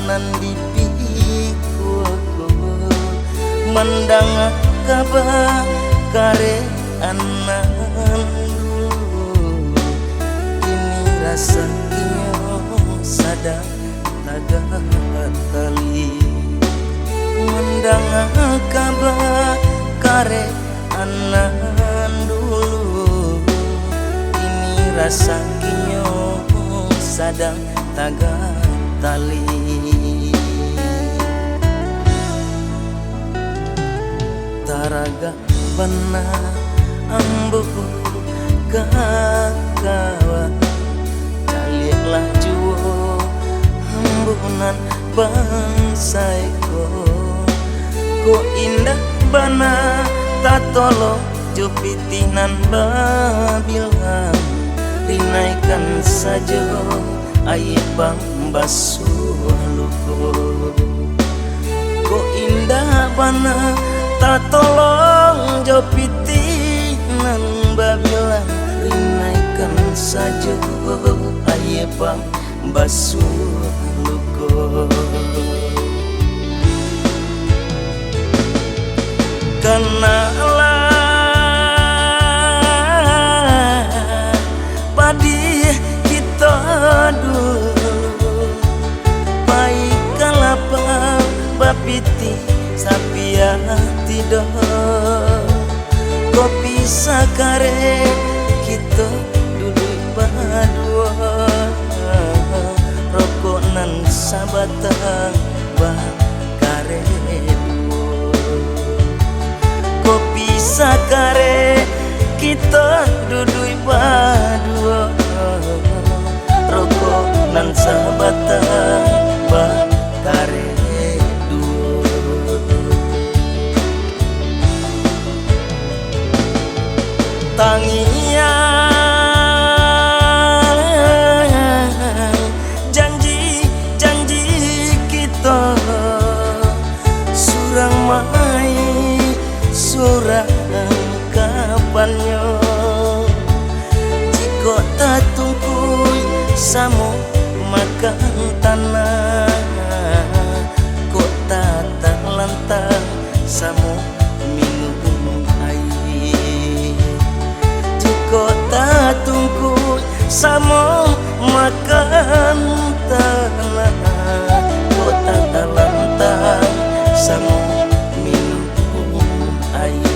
nan dipikuku mandang kabah kare anan dulu ini rasa sadang tagat tali mandang kabah kare anan dulu ini rasa sadang tagat tali taraga bana ambu kakawa calilah juo ambunan bangsaiku ko indah bana tatolo jupitinan babilang rinaikan saja air bang basuh luko ko indah bana tak tolong jopiti nan babilang rinaikan saja air bang basuh luko kenalah padi kita dulu baik kalapa bapiti sapia tidak kopi sakare kita duduk berdua rokok nan sabatang bakare kopi sakare kita duduk berdua rokok nan sabatang bakare tangian janji kita surang mai surang kapannya jika tak tungkui samo makan tanah kok tak lantang samo minum air kota tungku sama makan tanah kota lantang sama minum air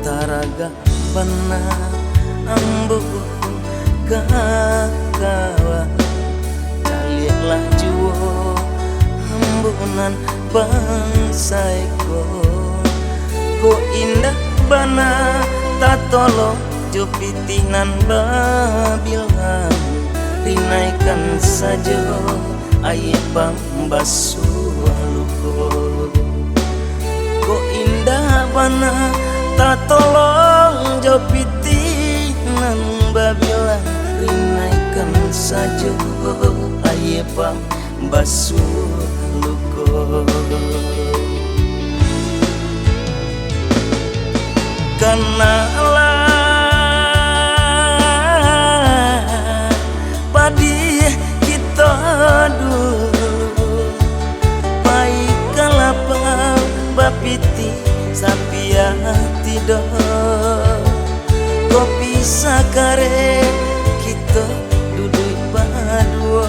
taraga bana ambu kakawa calilah juo ambunan bangsaiku ko indah bana tatolo jupitinan babilang rinaikan saja air bang basuh luko ko indah bana tak tolong jopiti nan babilang rinaikan saja air bang basuh luko kenalah padi kita dulu baik kalapa bapiti sapia tidak kopi sakare kita duduk berdua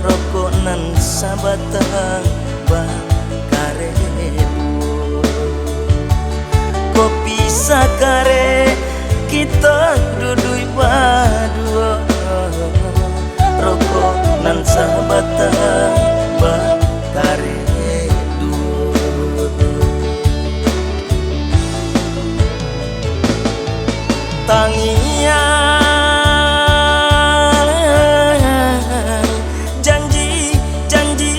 rokok nan sabatang bakare kopi sakare tangian janji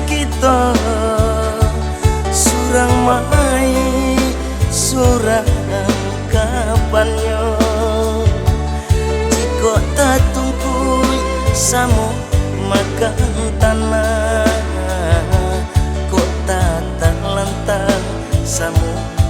kita surang mai surang kapannya jika tak tungkui samo makan tanah kok tak lantang samo